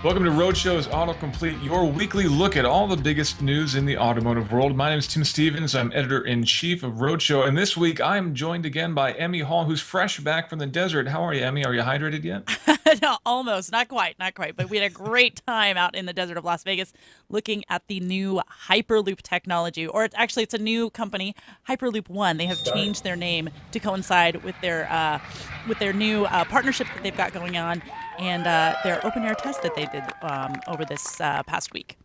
Welcome to Roadshow's AutoComplete, your weekly look at all the biggest news in the automotive world. My name is Tim Stevens. I'm editor-in-chief of Roadshow, and this week I'm joined again by Emme Hall, who's fresh back from the desert. How are you, Emme? Are you hydrated yet? No, almost, not quite, but we had a great time out in the desert of Las Vegas looking at the new Hyperloop technology, or it's a new company, Hyperloop One. They have changed their name to coincide with their new partnership that they've got going on, and their open air test that they did over this past week.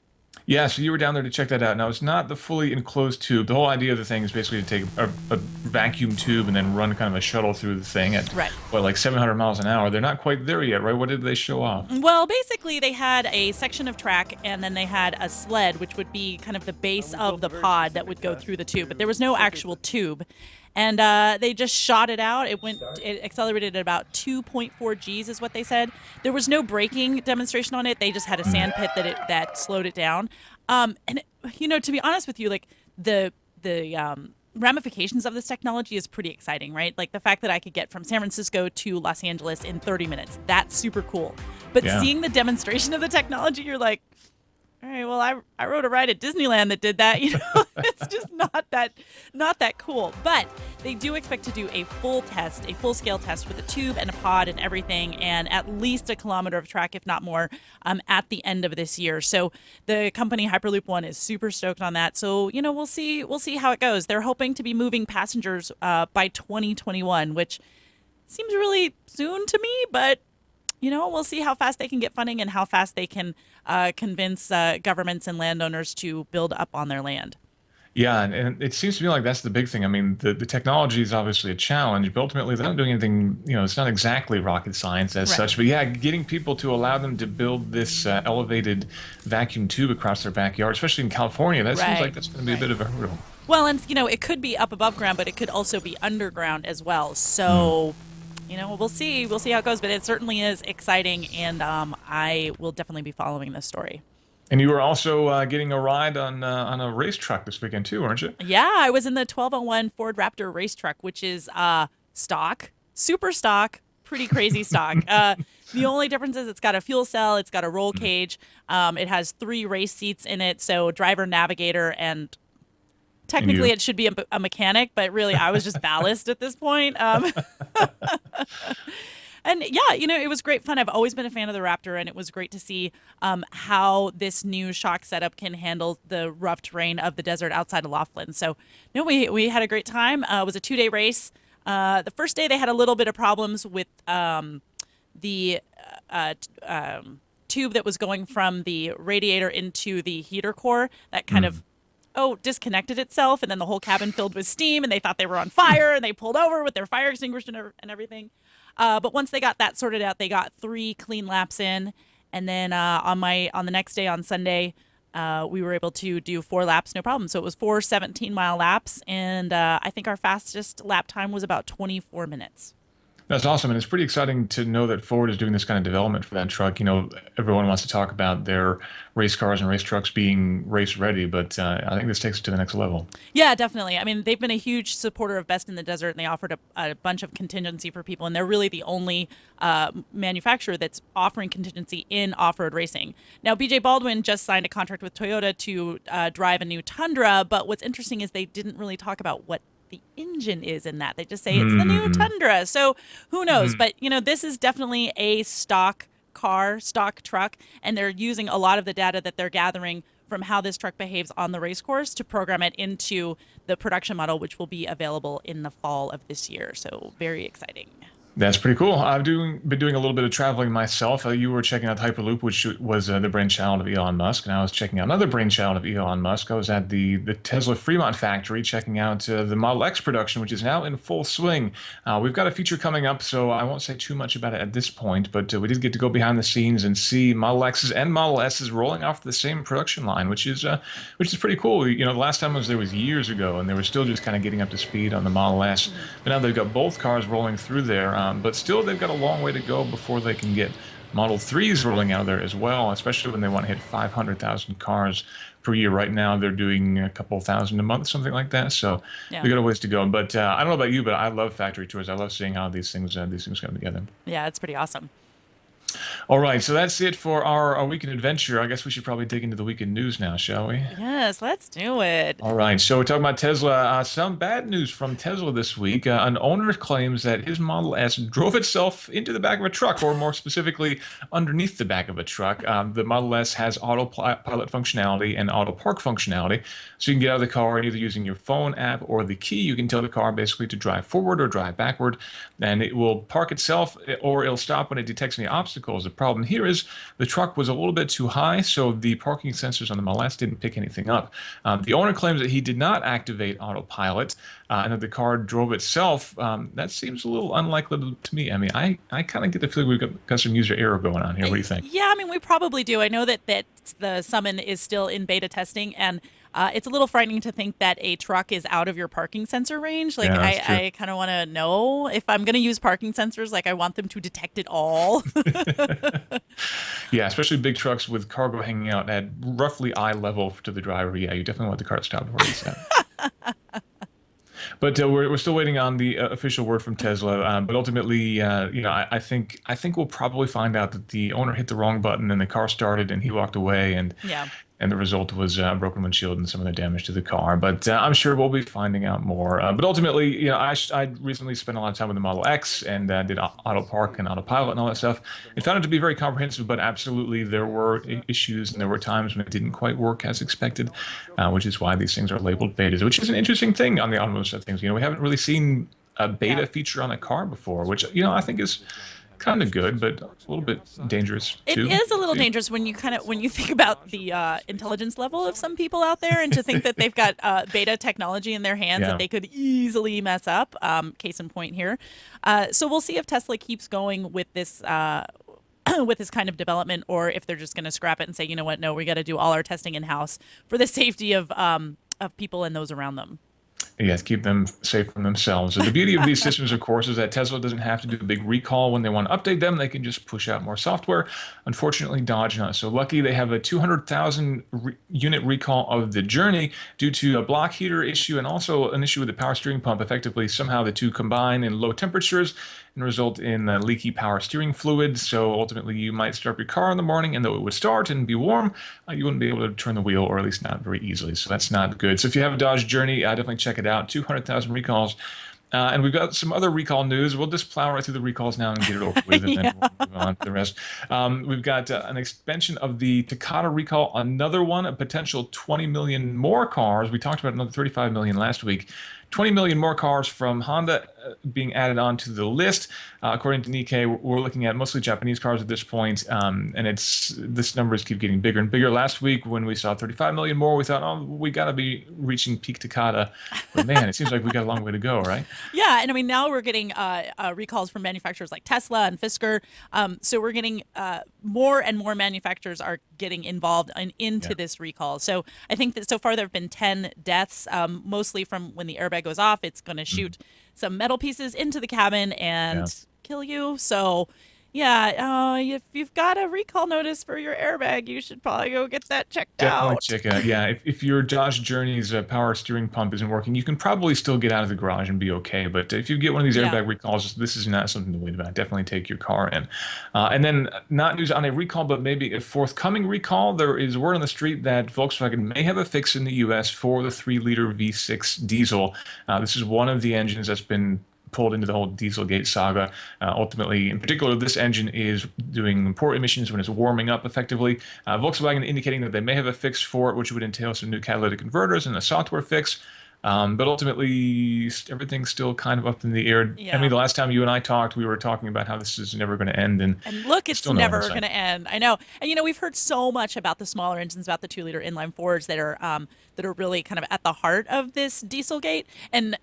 Yeah, so you were down there to check that out. Now, it's not the fully enclosed tube. The whole idea of the thing is basically to take a vacuum tube and then run kind of a shuttle through the thing at, Right. what, like 700 miles an hour. They're not quite there yet, right? What did they show off? Well, basically, they had a section of track, and then they had a sled, which would be kind of the base of the pod that would go through the tube. But there was no actual tube, and they just shot it out. It accelerated at about 2.4 Gs, is what they said. There was no braking demonstration on it. They just had a sand pit that slowed it down. To be honest with you, like the ramifications of this technology is pretty exciting, right? Like the fact that I could get from San Francisco to Los Angeles in 30 minutes, that's super cool. But Yeah. seeing the demonstration of the technology, you're like, all right, well, I rode a ride at Disneyland that did that. It's just not that cool. But they do expect to do a full scale test with a tube and a pod and everything, and at least a kilometer of track, if not more, at the end of this year. So the company Hyperloop One is super stoked on that. So we'll see how it goes. They're hoping to be moving passengers by 2021, which seems really soon to me, but we'll see how fast they can get funding and how fast they can convince governments and landowners to build up on their land. Yeah, and it seems to me like that's the big thing. I mean, the technology is obviously a challenge, but ultimately they're not doing anything, it's not exactly rocket science as Right. such. But yeah, getting people to allow them to build this elevated vacuum tube across their backyard, especially in California, that seems like that's going to be a Right. bit of a hurdle. Well, and it could be up above ground, but it could also be underground as well. So, we'll see. We'll see how it goes. But it certainly is exciting, and I will definitely be following this story. And you were also getting a ride on a race truck this weekend too, weren't you? Yeah, I was in the 1201 Ford Raptor race truck, which is stock, super stock, pretty crazy stock. The only difference is it's got a fuel cell, it's got a roll cage, it has 3 race seats in it, so driver, navigator, and technically you. it should be a mechanic, but really I was just ballast at this point. And yeah, it was great fun. I've always been a fan of the Raptor, and it was great to see how this new shock setup can handle the rough terrain of the desert outside of Laughlin. So, no, we had a great time. It was a 2-day race. The first day they had a little bit of problems with the tube that was going from the radiator into the heater core. That kind of disconnected itself, and then the whole cabin filled with steam, and they thought they were on fire, and they pulled over with their fire extinguisher and everything. But once they got that sorted out, they got 3 clean laps in, and then on the next day on Sunday, we were able to do 4 laps, no problem. So it was 4 17-mile laps, and I think our fastest lap time was about 24 minutes. That's awesome, and it's pretty exciting to know that Ford is doing this kind of development for that truck. Everyone wants to talk about their race cars and race trucks being race ready, but I think this takes it to the next level. Yeah, definitely. I mean, they've been a huge supporter of Best in the Desert, and they offered a bunch of contingency for people, and they're really the only manufacturer that's offering contingency in off-road racing. Now, BJ Baldwin just signed a contract with Toyota to drive a new Tundra, but what's interesting is they didn't really talk about what the engine is in that. They just say it's the new Tundra. So who knows? But, this is definitely a stock car, stock truck, and they're using a lot of the data that they're gathering from how this truck behaves on the race course to program it into the production model, which will be available in the fall of this year. So very exciting. That's pretty cool. I've been doing a little bit of traveling myself. You were checking out Hyperloop, which was the brainchild of Elon Musk, and I was checking out another brainchild of Elon Musk. I was at the Tesla Fremont factory checking out the Model X production, which is now in full swing. We've got a feature coming up, so I won't say too much about it at this point, but we did get to go behind the scenes and see Model X's and Model S's rolling off the same production line, which is pretty cool. The last time I was there was years ago, and they were still just kind of getting up to speed on the Model S. But now they've got both cars rolling through there. But still, they've got a long way to go before they can get Model 3s rolling out of there as well, especially when they want to hit 500,000 cars per year. Right now, they're doing a couple thousand a month, something like that. So Yeah. we got a ways to go. But I don't know about you, but I love factory tours. I love seeing how these things come together. Yeah, it's pretty awesome. All right, so that's it for our weekend adventure. I guess we should probably dig into the weekend news now, shall we? Yes, let's do it. All right, so we're talking about Tesla. Some bad news from Tesla this week. An owner claims that his Model S drove itself into the back of a truck, or more specifically, underneath the back of a truck. The Model S has autopilot functionality and auto park functionality, so you can get out of the car and either using your phone app or the key, you can tell the car basically to drive forward or drive backward, and it will park itself, or it'll stop when it detects any obstacles. The problem here is the truck was a little bit too high, so the parking sensors on the Model S didn't pick anything up. The owner claims that he did not activate autopilot and that the car drove itself. That seems a little unlikely to me. I mean, I kind of get the feeling we've got some user error going on here. What do you think? Yeah, I mean, we probably do. I know that the Summon is still in beta testing, and it's a little frightening to think that a truck is out of your parking sensor range. Like, Yeah, that's true. I kind of want to know if I'm going to use parking sensors. Like, I want them to detect it all. Yeah, especially big trucks with cargo hanging out at roughly eye level to the driver. Yeah, you definitely want the car to stop before it's at. But we're still waiting on the official word from Tesla. But ultimately, I think we'll probably find out that the owner hit the wrong button and the car started and he walked away, Yeah. and the result was broken windshield and some of the damage to the car. But I'm sure we'll be finding out more. But ultimately, I recently spent a lot of time with the Model X and did auto park and autopilot and all that stuff. It found it to be very comprehensive, but absolutely there were issues and there were times when it didn't quite work as expected, which is why these things are labeled betas, which is an interesting thing on the automotive side of things. We haven't really seen a beta Yeah. feature on a car before, which I think is kind of good, but a little bit dangerous It too. is a little dangerous when you think about the intelligence level of some people out there, and to think that they've got beta technology in their hands Yeah. that they could easily mess up. Case in point here. So we'll see if Tesla keeps going with this. With this kind of development, or if they're just going to scrap it and say, you know what, no, we got to do all our testing in house for the safety of people and those around them. Yes, keep them safe from themselves. So the beauty of these systems, of course, is that Tesla doesn't have to do a big recall when they want to update them. They can just push out more software. Unfortunately, Dodge not so lucky. They have a 200,000 unit recall of the Journey due to a block heater issue and also an issue with the power steering pump. Effectively, somehow the two combine in low temperatures and result in leaky power steering fluid. So ultimately, you might start your car in the morning, and though it would start and be warm, you wouldn't be able to turn the wheel, or at least not very easily. So that's not good. So if you have a Dodge Journey, definitely check it out. 200,000 recalls. And we've got some other recall news. We'll just plow right through the recalls now and get it over with, and then Yeah. we'll move on to the rest. We've got an expansion of the Takata recall, another one, a potential 20 million more cars. We talked about another 35 million last week. 20 million more cars from Honda being added onto the list. According to Nikkei, we're looking at mostly Japanese cars at this point, and this numbers keep getting bigger and bigger. Last week, when we saw 35 million more, we thought, oh, we got to be reaching peak Takata. But man, it seems like we got a long way to go, right? Yeah, and I mean now we're getting recalls from manufacturers like Tesla and Fisker. So we're getting more and more manufacturers are getting involved into Yeah. this recall. So I think that so far there have been 10 deaths, mostly from when the airbag goes off. It's going to shoot some metal pieces into the cabin Yeah. and kill you. So yeah, if you've got a recall notice for your airbag, you should probably go get that checked Definitely out. check it out. Yeah, if your Dodge Journey's power steering pump isn't working, you can probably still get out of the garage and be okay. But if you get one of these Yeah. airbag recalls, this is not something to wait about. Definitely take your car in. And then, not news on a recall, but maybe a forthcoming recall. There is word on the street that Volkswagen may have a fix in the U.S. for the 3-liter V6 diesel. This is one of the engines that's been pulled into the whole Dieselgate saga. Ultimately, in particular, this engine is doing poor emissions when it's warming up effectively. Volkswagen indicating that they may have a fix for it, which would entail some new catalytic converters and a software fix. But ultimately, everything's still kind of up in the air. I Yeah. mean, the last time you and I talked, we were talking about how this is never going to end, and And look, there's it's still no end never in sight. going to end. I know. And we've heard so much about the smaller engines, about the 2-liter inline fours that are really kind of at the heart of this Dieselgate. And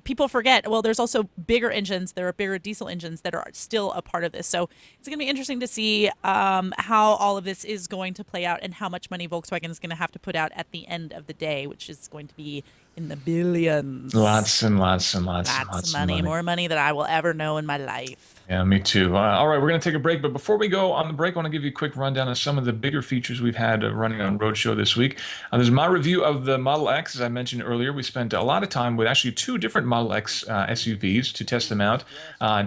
people forget. Well, there's also bigger engines. There are bigger diesel engines that are still a part of this. So it's going to be interesting to see how all of this is going to play out and how much money Volkswagen is going to have to put out at the end of the day, which is going to be in the billions. Lots and lots and lots and Lots of lots of money, money. more money than I will ever know in my life. Yeah, me too. All right, we're going to take a break. But before we go on the break, I want to give you a quick rundown of some of the bigger features we've had running on Roadshow this week. There's my review of the Model X. As I mentioned earlier, we spent a lot of time with actually two different Model X SUVs to test them out.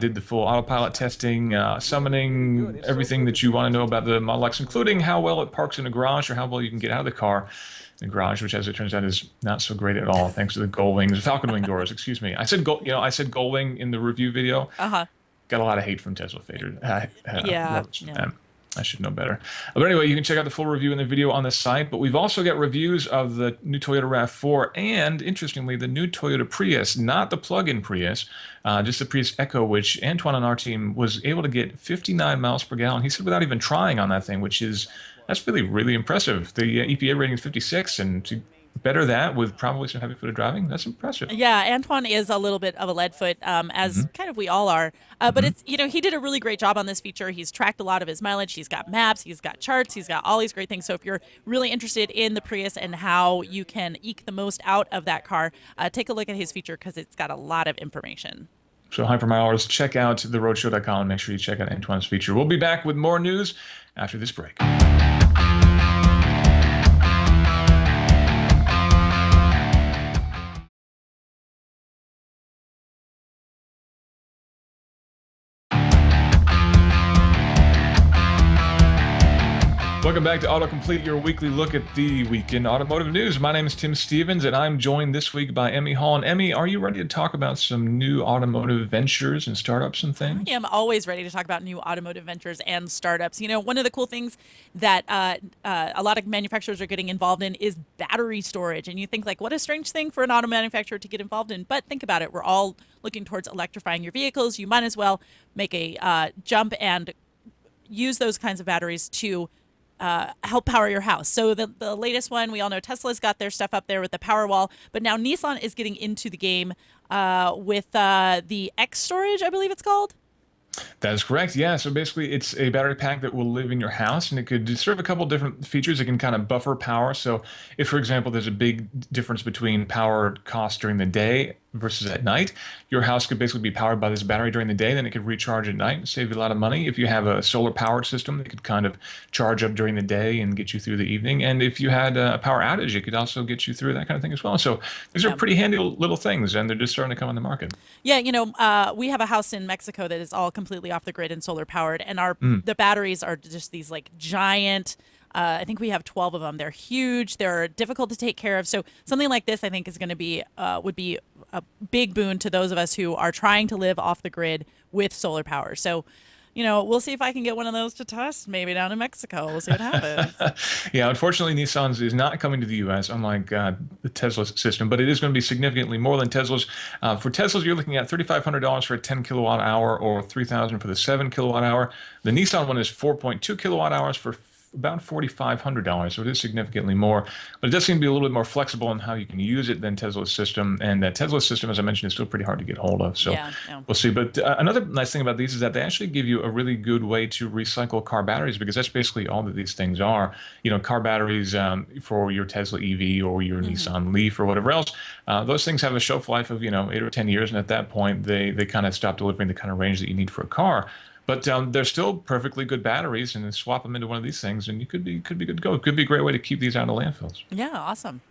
Did the full autopilot testing, summoning everything that you want to know about the Model X, including how well it parks in a garage or how well you can get out of the car. The garage, which as it turns out is not so great at all, thanks to the gull wings, Falcon wing doors. Excuse me. I said gull wing in the review video. Uh-huh. Got a lot of hate from Tesla Yeah. lovers. Yeah. I should know better. But anyway, you can check out the full review in the video on the site. But we've also got reviews of the new Toyota RAV4 and, interestingly, the new Toyota Prius, not the plug-in Prius, just the Prius Echo, which Antoine on our team was able to get 59 miles per gallon. He said without even trying on that thing, that's really, really impressive. The EPA rating is 56, and to better that with probably some heavy-footed driving, that's impressive. Yeah, Antoine is a little bit of a lead foot, as kind of we all are. But it's, he did a really great job on this feature. He's tracked a lot of his mileage. He's got maps, he's got charts, he's got all these great things. So if you're really interested in the Prius and how you can eke the most out of that car, take a look at his feature because it's got a lot of information. So Hypermilers, check out theroadshow.com and make sure you check out Antoine's feature. We'll be back with more news after this break. Welcome back to AutoComplete, your weekly look at the week in automotive news. My name is Tim Stevens, and I'm joined this week by Emme Hall. And Emme, are you ready to talk about some new automotive ventures and startups and things? I am always ready to talk about new automotive ventures and startups. One of the cool things that a lot of manufacturers are getting involved in is battery storage. And you think, like, what a strange thing for an auto manufacturer to get involved in. But think about it. We're all looking towards electrifying your vehicles. You might as well make a jump and use those kinds of batteries to help power your house. So the latest one, we all know Tesla's got their stuff up there with the Powerwall, but now Nissan is getting into the game with the X storage, I believe it's called. That is correct. Yeah. So basically, it's a battery pack that will live in your house, and it could serve a couple different features. It can kind of buffer power. So if, for example, there's a big difference between power cost during the day versus at night, your house could basically be powered by this battery during the day, then it could recharge at night and save you a lot of money. If you have a solar powered system, it could kind of charge up during the day and get you through the evening. And if you had a power outage, it could also get you through that kind of thing as well. So these are pretty handy little things, and they're just starting to come on the market. Yeah, we have a house in Mexico that is all completely off the grid and solar powered, and the batteries are just these like giant. I think we have 12 of them. They're huge. They're difficult to take care of. So something like this, I think, is going to be would be a big boon to those of us who are trying to live off the grid with solar power. So, we'll see if I can get one of those to test, maybe down in Mexico. We'll see what happens. Yeah, unfortunately, Nissan's is not coming to the U.S., unlike the Tesla system, but it is going to be significantly more than Tesla's. For Teslas, you're looking at $3,500 for a 10 kilowatt hour or $3,000 for the 7 kilowatt hour. The Nissan one is 4.2 kilowatt hours for about $4,500, so it is significantly more, but it does seem to be a little bit more flexible in how you can use it than Tesla's system, and that Tesla's system, as I mentioned, is still pretty hard to get hold of, so we'll see. But another nice thing about these is that they actually give you a really good way to recycle car batteries, because that's basically all that these things are. Car batteries for your Tesla EV or your Nissan Leaf or whatever else, those things have a shelf life of 8 or 10 years, and at that point they kind of stop delivering the kind of range that you need for a car. But they're still perfectly good batteries, and then swap them into one of these things, and you could be good to go. It could be a great way to keep these out of landfills. Yeah, awesome.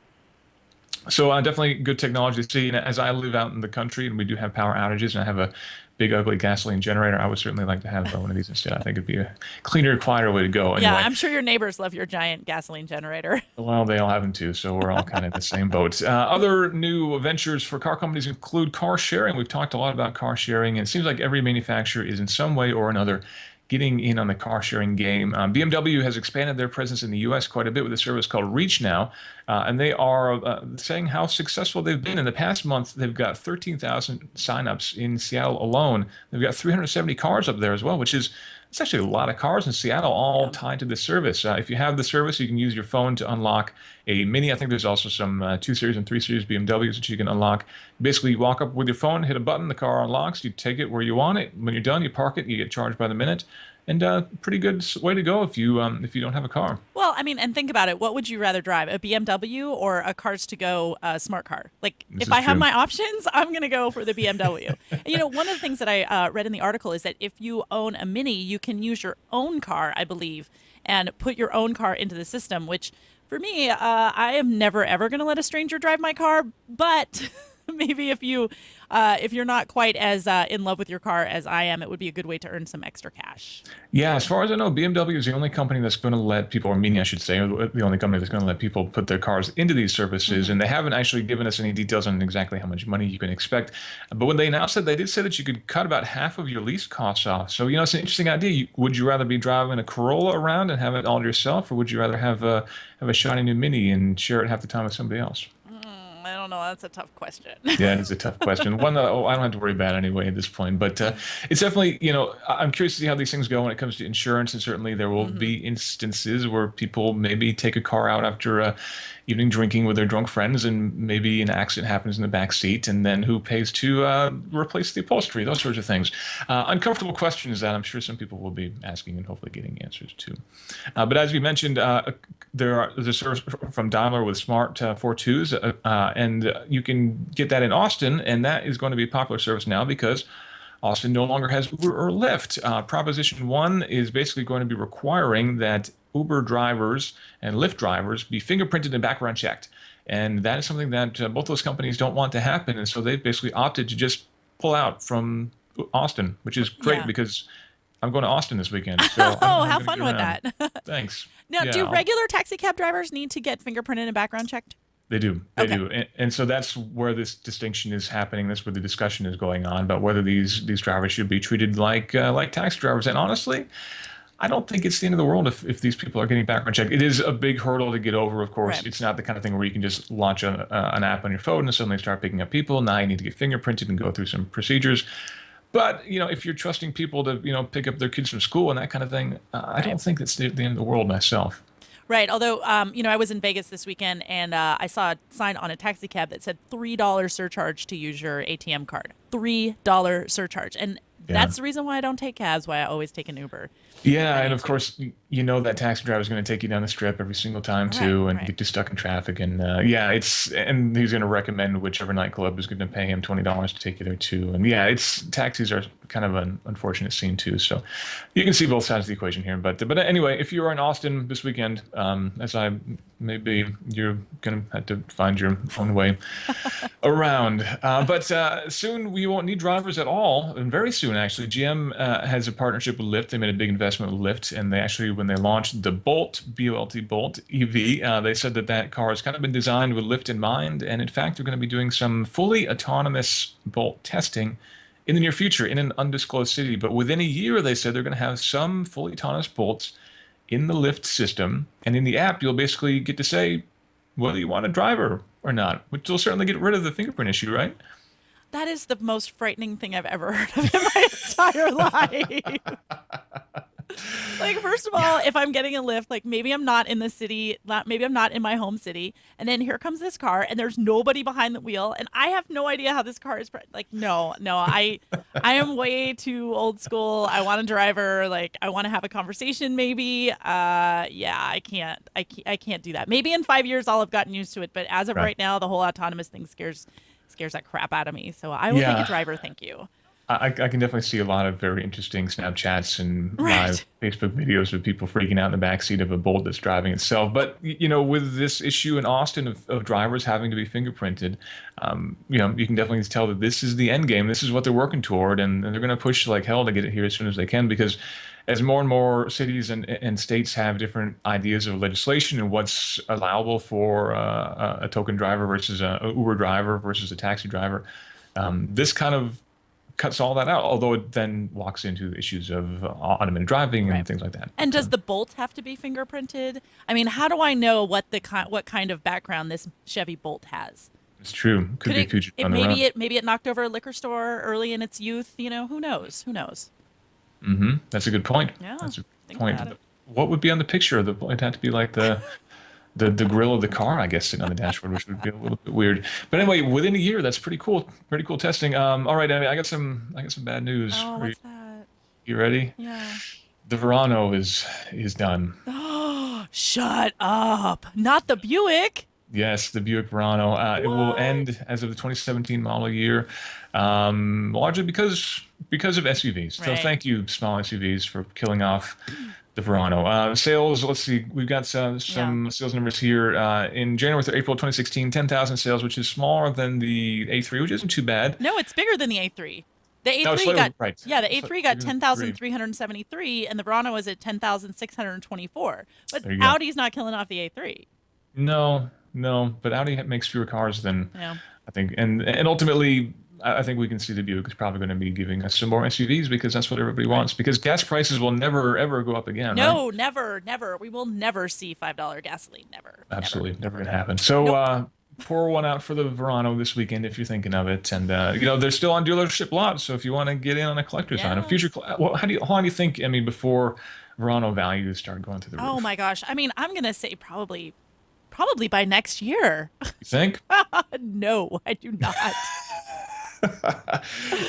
So definitely good technology to see. And as I live out in the country, and we do have power outages, and I have a big, ugly gasoline generator, I would certainly like to have one of these instead. I think it'd be a cleaner, quieter way to go. Anyway. Yeah, I'm sure your neighbors love your giant gasoline generator. Well, they all have them too, so we're all kind of in the same boat. Other new ventures for car companies include car sharing. We've talked a lot about car sharing, and it seems like every manufacturer is in some way or another getting in on the car sharing game. BMW has expanded their presence in the U.S. quite a bit with a service called Reach Now, and they are saying how successful they've been. In the past month, they've got 13,000 signups in Seattle alone. They've got 370 cars up there as well, which is it's actually a lot of cars in Seattle all tied to this service. If you have the service, you can use your phone to unlock a Mini. I think there's also some 2 Series and 3 Series BMWs that you can unlock. Basically, you walk up with your phone, hit a button, the car unlocks, you take it where you want it. When you're done, you park it, you get charged by the minute. and pretty good way to go if you don't have a car. Well, I mean, and think about it. What would you rather drive, a BMW or a Cars to Go smart car? Like, This if is I have true. my options, I'm going to go for the BMW. And, one of the things that I read in the article is that if you own a Mini, you can use your own car, I believe, and put your own car into the system, which for me, I am never, ever going to let a stranger drive my car. But maybe if you're not quite as in love with your car as I am, it would be a good way to earn some extra cash. Yeah, as far as I know, BMW is the only company that's going to let people, or Mini, I should say, or the only company that's going to let people put their cars into these services. And they haven't actually given us any details on exactly how much money you can expect. But when they announced it, they did say that you could cut about half of your lease costs off. So, it's an interesting idea. Would you rather be driving a Corolla around and have it all to yourself, or would you rather have a shiny new Mini and share it half the time with somebody else? I don't know. That's a tough question. Yeah, it's a tough question. One that I don't have to worry about anyway at this point. But it's definitely, I'm curious to see how these things go when it comes to insurance. And certainly there will be instances where people maybe take a car out after evening drinking with their drunk friends, and maybe an accident happens in the back seat, and then who pays to replace the upholstery, those sorts of things. Uncomfortable questions that I'm sure some people will be asking and hopefully getting answers to. But as we mentioned, there's a service from Daimler with Smart 42s, and you can get that in Austin, and that is going to be a popular service now because Austin no longer has Uber or Lyft. Proposition 1 is basically going to be requiring that Uber drivers and Lyft drivers be fingerprinted and background checked. And that is something that both those companies don't want to happen. And so they've basically opted to just pull out from Austin, which is great because I'm going to Austin this weekend. So Oh, I'm have gonna fun get with around. that. Thanks. Now, Yeah, do regular taxi cab drivers need to get fingerprinted and background checked? they do. They Okay. do. And so that's where this distinction is happening. That's where the discussion is going on about whether these drivers should be treated like taxi drivers. And honestly, I don't think it's the end of the world if these people are getting background checked. It is a big hurdle to get over, of course. Right. It's not the kind of thing where you can just launch an app on your phone and suddenly start picking up people. Now you need to get fingerprinted and go through some procedures. But, if you're trusting people to, pick up their kids from school and that kind of thing, I don't think that's the end of the world myself. Right. Although, I was in Vegas this weekend and I saw a sign on a taxi cab that said $3 surcharge to use your ATM card. $3 surcharge. And Yeah. that's the reason why I don't take cabs, why I always take an Uber. Yeah, and of course, that taxi driver is going to take you down the strip every single time too, and right. get you stuck in traffic. And and he's going to recommend whichever nightclub is going to pay him $20 to take you there too. And taxis are kind of an unfortunate scene too. So you can see both sides of the equation here. But anyway, if you are in Austin this weekend, as I maybe you're going to have to find your own way around. But soon we won't need drivers at all, and very soon actually. GM has a partnership with Lyft. They made a big investment with Lyft, and they actually, when they launched the Bolt, B-O-L-T, Bolt EV, they said that car has kind of been designed with Lyft in mind, and in fact, they're going to be doing some fully autonomous Bolt testing in the near future in an undisclosed city. But within a year, they said they're going to have some fully autonomous Bolts in the Lyft system, and in the app, you'll basically get to say whether you want a driver or not, which will certainly get rid of the fingerprint issue, right? That is the most frightening thing I've ever heard of in my entire life. Like, first of all, if I'm getting a Lyft, like maybe I'm not in the city, maybe I'm not in my home city, and then here comes this car, and there's nobody behind the wheel, and I have no idea how this car is. Like, no, I am way too old school. I want a driver. Like, I want to have a conversation. Maybe, I can't do that. Maybe in 5 years I'll have gotten used to it, but as of right now, the whole autonomous thing scares that crap out of me. So I will take a driver. Thank you. I can definitely see a lot of very interesting Snapchats and live Facebook videos of people freaking out in the backseat of a Bolt that's driving itself. But, with this issue in Austin of drivers having to be fingerprinted, you can definitely tell that this is the end game. This is what they're working toward, and they're going to push like hell to get it here as soon as they can, because as more and more cities and states have different ideas of legislation and what's allowable for a token driver versus a Uber driver versus a taxi driver, this kind of cuts all that out, although it then walks into issues of automated driving and things like that. And does the Bolt have to be fingerprinted? I mean, how do I know what kind of background this Chevy Bolt has? It's true. Could be future on the road. Maybe it knocked over a liquor store early in its youth. Who knows? Who knows? Mm-hmm. That's a good point. Yeah, that's a think point. about it. What would be on the picture? It'd have to be like the grill of the car, I guess, sitting on the dashboard, which would be a little bit weird. But anyway, within a year, that's pretty cool. Pretty cool testing. All right, Emme, I got some bad news. Oh, what's that? You ready? Yeah. The Verano is done. Oh, shut up. Not the Buick. Yes, the Buick Verano. It will What? end as of the 2017 model year, largely because of SUVs. So Right. thank you, small SUVs, for killing off the Verano. Sales, let's see, we've got Yeah. some sales numbers here. In January through April 2016, 10,000 sales, which is smaller than the A3, which isn't too bad. No, it's bigger than the A3. The No, it's A3 slightly got right. yeah, the Slightly A3 got bigger than the 3. 10,373 and the Verano was at 10,624. But There you go. Audi's not killing off the A3. No, no, but Audi makes fewer cars than Yeah. I think, and ultimately, I think we can see the Buick is probably going to be giving us some more SUVs because that's what everybody Right. wants. Because gas prices will never ever go up again, right? No, never, never. We will never see $5 gasoline. Never, never. Absolutely, never going to happen. So, Nope. pour one out for the Verano this weekend if you're thinking of it, and they're still on dealership lots. So if you want to get in on a collector's item, Yes. well, how long do you think, Emmy, before Verano values start going through the Oh roof? my gosh. I mean, I'm gonna say probably by next year. You think? No, I do not.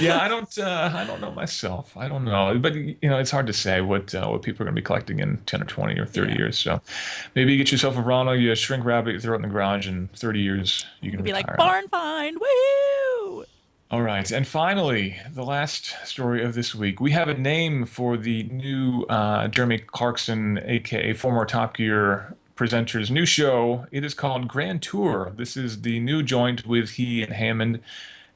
Yeah, I don't know myself. I don't know, but it's hard to say what people are going to be collecting in 10 or 20 or 30 Yeah. years. So maybe you get yourself a Verano, you shrink wrap it, you throw it in the garage, and 30 years you can It'd be like retire on it. barn find. Woo! All right, and finally, the last story of this week. We have a name for the new Jeremy Clarkson, aka former Top Gear presenter's new show. It is called Grand Tour. This is the new joint with he and Hammond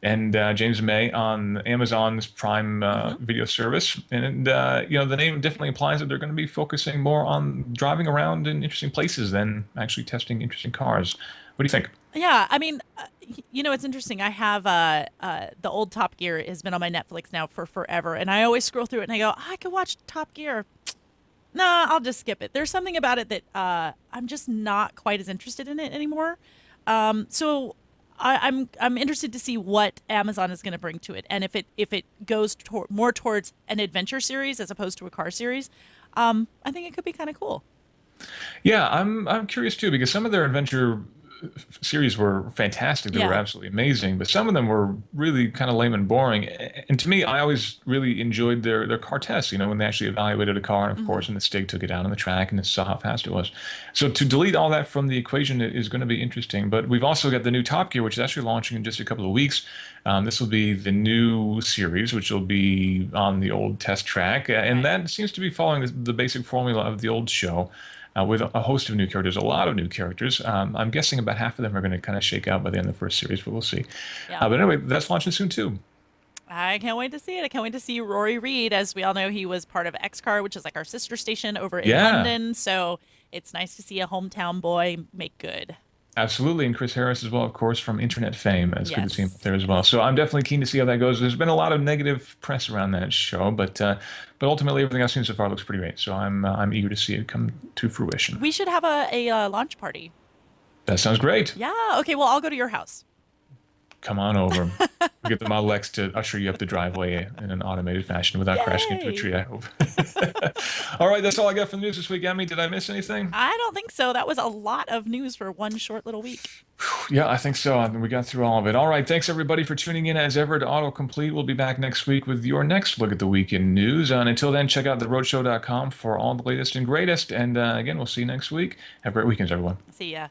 and James May on Amazon's Prime Hmm. video service. And the name definitely implies that they're going to be focusing more on driving around in interesting places than actually testing interesting cars. What do you think? Yeah, I mean, it's interesting. I have the old Top Gear has been on my Netflix now for forever, and I always scroll through it and I go, I could watch Top Gear. Nah, I'll just skip it. There's something about it that I'm just not quite as interested in it anymore. So I'm interested to see what Amazon is going to bring to it, and if it goes more towards an adventure series as opposed to a car series, I think it could be kind of cool. Yeah, I'm curious too because some of their adventure series were fantastic. They were Yeah. absolutely amazing, but some of them were really kind of lame and boring. And to me, I always really enjoyed their car tests. When they actually evaluated a car, and of Hmm. course, when the Stig took it out on the track and saw how fast it was. So to delete all that from the equation is going to be interesting. But we've also got the new Top Gear, which is actually launching in just a couple of weeks. This will be the new series, which will be on the old test track, and Right. that seems to be following the basic formula of the old show with a host of new characters, a lot of new characters. I'm guessing about half of them are going to kind of shake out by the end of the first series, but we'll see. Yeah. But anyway, that's launching soon too. I can't wait to see it. I can't wait to see Rory Reid. As we all know, he was part of XCar, which is like our sister station over in Yeah, London. So it's nice to see a hometown boy make good. absolutely. And Chris Harris as well, of course, from internet fame. It's good to see him up Yes. there as well. So I'm definitely keen to see how that goes. There's been a lot of negative press around that show, but ultimately everything I've seen so far looks pretty great. So I'm eager to see it come to fruition. We should have a launch party. That sounds great. Yeah. Okay. Well, I'll go to your house. Come on over. We'll get the Model X to usher you up the driveway in an automated fashion without crashing into a Yay. tree, I hope. All right, that's all I got for the news this week. Emmy, did I miss anything? I don't think so. That was a lot of news for one short little week. Yeah, I think so. I mean, we got through all of it. All right, thanks everybody for tuning in as ever to Autocomplete. We'll be back next week with your next look at the weekend news. And until then, check out theroadshow.com for all the latest and greatest. And again, we'll see you next week. Have great weekends, everyone. See ya.